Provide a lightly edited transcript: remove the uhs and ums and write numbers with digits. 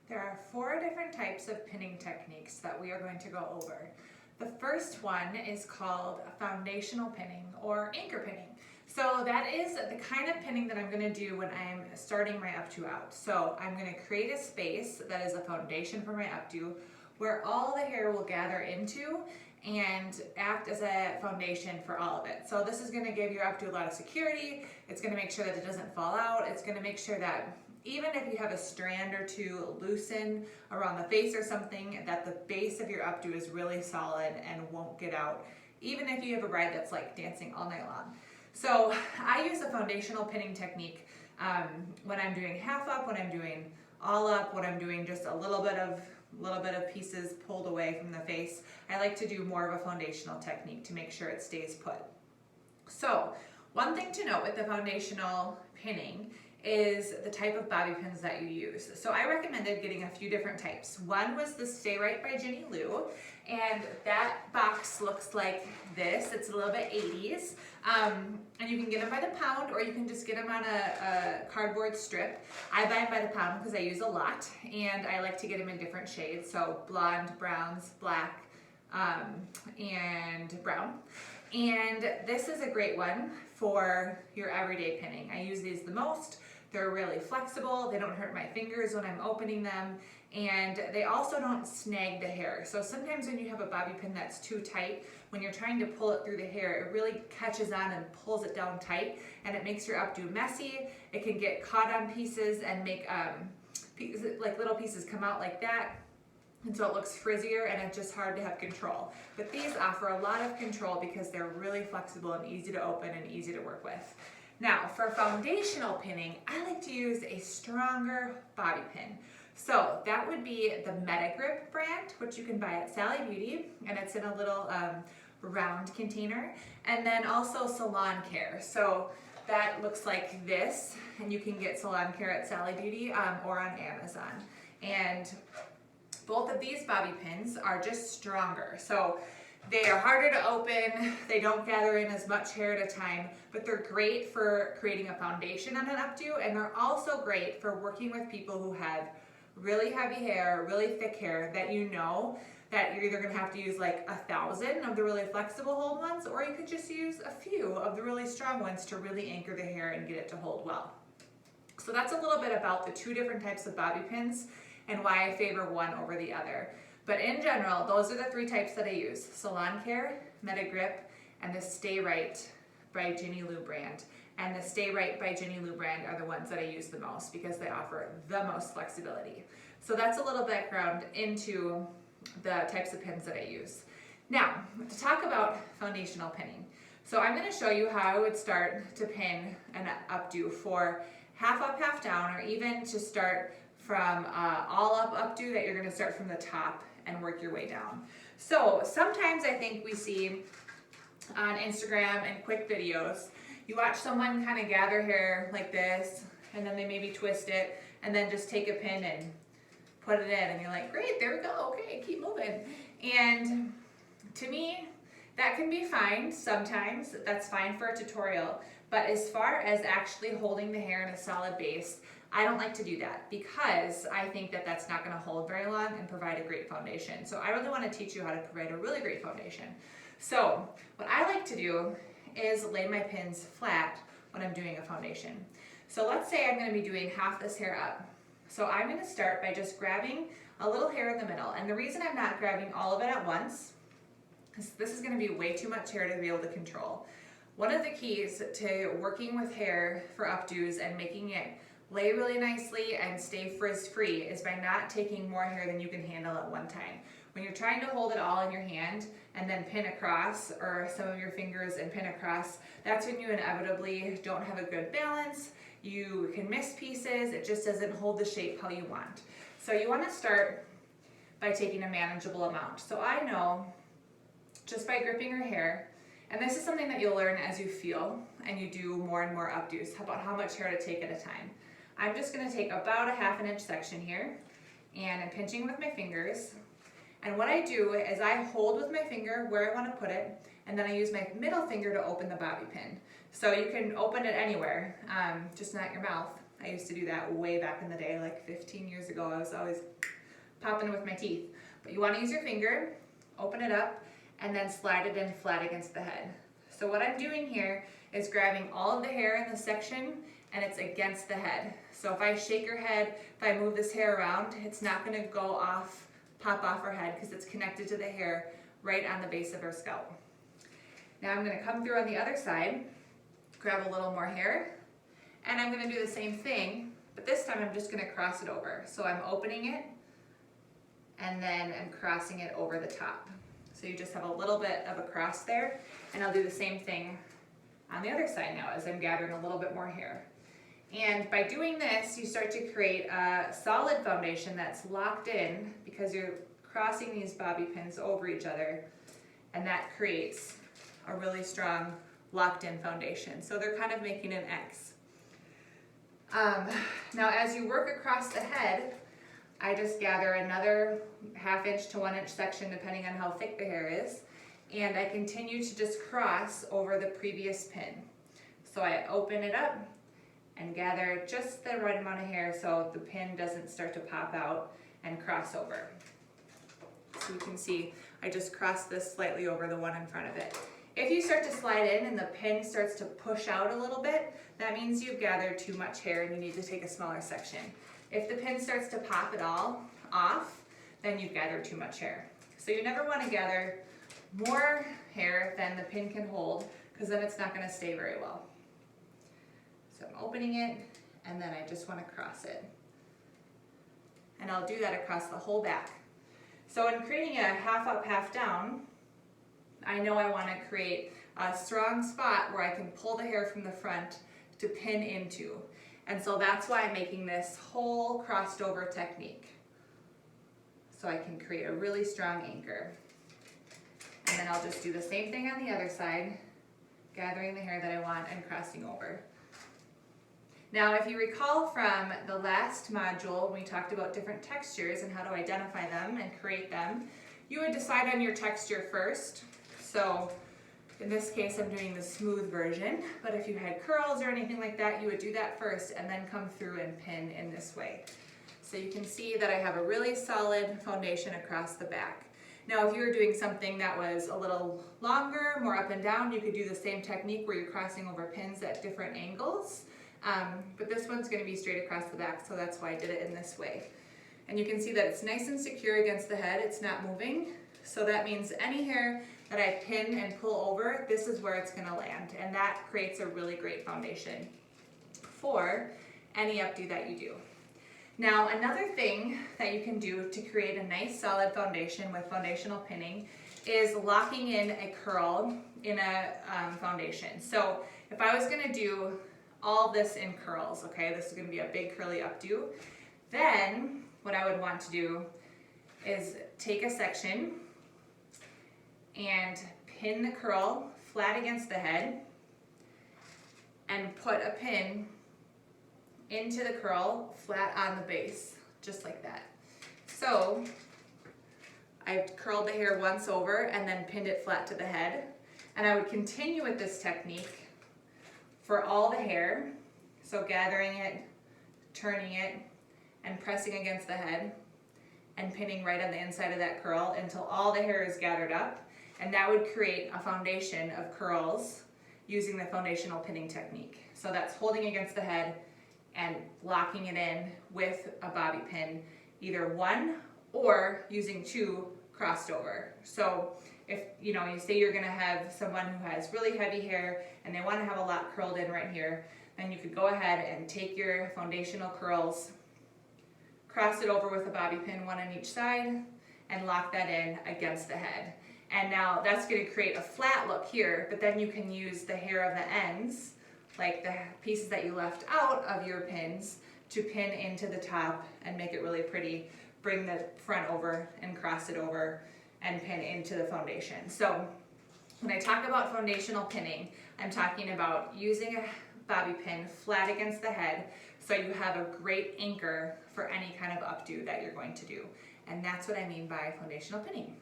There are 4 different types of pinning techniques that we are going to go over. The first one is called foundational pinning or anchor pinning. So that is the kind of pinning that I'm going to do when I'm starting my updo out. So I'm going to create a space that is a foundation for my updo where all the hair will gather into and act as a foundation for all of it. So this is going to give your updo a lot of security. It's going to make sure that it doesn't fall out. It's going to make sure that even if you have a strand or two loosen around the face or something, that the base of your updo is really solid and won't get out, even if you have a bride that's like dancing all night long. So I use a foundational pinning technique when I'm doing half up, when I'm doing all up, when I'm doing just a little bit of pieces pulled away from the face. I like to do more of a foundational technique to make sure it stays put. So one thing to note with the foundational pinning is the type of bobby pins that you use. So I recommended getting a few different types. One was the Stay Right by Ginny Lou, and that box looks like this. It's a little bit 80s, and you can get them by the pound or you can just get them on a cardboard strip. I buy them by the pound because I use a lot, and I like to get them in different shades, so blonde, browns, black, and brown. And this is a great one for your everyday pinning. I use these the most. They're really flexible, they don't hurt my fingers when I'm opening them, and they also don't snag the hair. So sometimes when you have a bobby pin that's too tight, when you're trying to pull it through the hair, it really catches on and pulls it down tight, and it makes your updo messy. It can get caught on pieces and make like little pieces come out like that. And so it looks frizzier and it's just hard to have control. But these offer a lot of control because they're really flexible and easy to open and easy to work with. Now for foundational pinning, I like to use a stronger bobby pin. So that would be the Grip brand, which you can buy at Sally Beauty, and it's in a little round container. And then also Salon Care. So that looks like this, and you can get Salon Care at Sally Beauty or on Amazon. And both of these bobby pins are just stronger. So they are harder to open, they don't gather in as much hair at a time, but they're great for creating a foundation on an updo, and they're also great for working with people who have really heavy hair, really thick hair, that you know that you're either gonna have to use like 1,000 of the really flexible hold ones, or you could just use a few of the really strong ones to really anchor the hair and get it to hold well. So that's a little bit about the 2 different types of bobby pins and why I favor one over the other. But in general, those are the 3 types that I use: Salon Care, Grip, and the Stay Right by Ginny Lou brand. And the Stay Right by Ginny Lou brand are the ones that I use the most because they offer the most flexibility. So that's a little background into the types of pins that I use. Now, to talk about foundational pinning. So I'm going to show you how I would start to pin an updo for half up, half down, or even to start from all up updo that you're going to start from the top and work your way down. So sometimes I think we see on Instagram and quick videos, you watch someone kind of gather hair like this, and then they maybe twist it, and then just take a pin and put it in, and you're like, great, there we go, okay, keep moving. And to me, that can be fine sometimes, that's fine for a tutorial, but as far as actually holding the hair in a solid base, I don't like to do that because I think that that's not going to hold very long and provide a great foundation. So I really want to teach you how to provide a really great foundation. So what I like to do is lay my pins flat when I'm doing a foundation. So let's say I'm going to be doing half this hair up. So I'm going to start by just grabbing a little hair in the middle. And the reason I'm not grabbing all of it at once is this is going to be way too much hair to be able to control. One of the keys to working with hair for updos and making it lay really nicely and stay frizz-free is by not taking more hair than you can handle at one time. When you're trying to hold it all in your hand and then pin across, or some of your fingers and pin across, that's when you inevitably don't have a good balance. You can miss pieces, it just doesn't hold the shape how you want. So you want to start by taking a manageable amount. So I know just by gripping her hair, and this is something that you'll learn as you feel and you do more and more updos, about how much hair to take at a time. I'm just going to take about a ½ inch section here, and I'm pinching with my fingers. And what I do is I hold with my finger where I want to put it, and then I use my middle finger to open the bobby pin. So you can open it anywhere, just not your mouth. I used to do that way back in the day, like 15 years ago. I was always popping it with my teeth. But you want to use your finger, open it up, and then slide it in flat against the head. So what I'm doing here is grabbing all of the hair in this section, and it's against the head. So if I shake her head, if I move this hair around, it's not going to go off, pop off her head, because it's connected to the hair right on the base of her scalp. Now I'm going to come through on the other side, grab a little more hair, and I'm going to do the same thing, but this time I'm just going to cross it over. So I'm opening it, and then I'm crossing it over the top. So you just have a little bit of a cross there, and I'll do the same thing on the other side now as I'm gathering a little bit more hair. And by doing this, you start to create a solid foundation that's locked in because you're crossing these bobby pins over each other, and that creates a really strong locked in foundation. So they're kind of making an X. Now as you work across the head, I just gather another 1/2 inch to 1 inch section depending on how thick the hair is, and I continue to just cross over the previous pin. So I open it up and gather just the right amount of hair so the pin doesn't start to pop out and cross over. So you can see I just crossed this slightly over the one in front of it. If you start to slide in and the pin starts to push out a little bit, that means you've gathered too much hair and you need to take a smaller section. If the pin starts to pop it all off, then you've gathered too much hair. So you never want to gather more hair than the pin can hold, because then it's not going to stay very well. So I'm opening it, and then I just want to cross it. And I'll do that across the whole back. So in creating a 1/2 up, 1/2 down, I know I want to create a strong spot where I can pull the hair from the front to pin into. And so that's why I'm making this whole crossed over technique. So I can create a really strong anchor. And then I'll just do the same thing on the other side, gathering the hair that I want and crossing over. Now, if you recall from the last module, when we talked about different textures and how to identify them and create them, you would decide on your texture first. So in this case, I'm doing the smooth version, but if you had curls or anything like that, you would do that first and then come through and pin in this way. So you can see that I have a really solid foundation across the back. Now, if you were doing something that was a little longer, more up and down, you could do the same technique where you're crossing over pins at different angles. But this one's going to be straight across the back, so that's why I did it in this way. And you can see that it's nice and secure against the head, it's not moving. So that means any hair that I pin and pull over, this is where it's going to land. And that creates a really great foundation for any updo that you do. Now, another thing that you can do to create a nice solid foundation with foundational pinning is locking in a curl in a foundation. So if I was going to do all this in curls, okay, this is going to be a big curly updo, then what I would want to do is take a section and pin the curl flat against the head and put a pin into the curl flat on the base, just like that. So I've curled the hair once over and then pinned it flat to the head, and I would continue with this technique for all the hair, so gathering it, turning it, and pressing against the head, and pinning right on the inside of that curl until all the hair is gathered up, and that would create a foundation of curls using the foundational pinning technique. So that's holding against the head and locking it in with a bobby pin, either one or using two crossed over. So if you say you're gonna have someone who has really heavy hair and they wanna have a lot curled in right here, then you could go ahead and take your foundational curls, cross it over with a bobby pin, one on each side, and lock that in against the head. And now that's gonna create a flat look here, but then you can use the hair of the ends, like the pieces that you left out of your pins, to pin into the top and make it really pretty. Bring the front over and cross it over and pin into the foundation. So when I talk about foundational pinning, I'm talking about using a bobby pin flat against the head so you have a great anchor for any kind of updo that you're going to do. And that's what I mean by foundational pinning.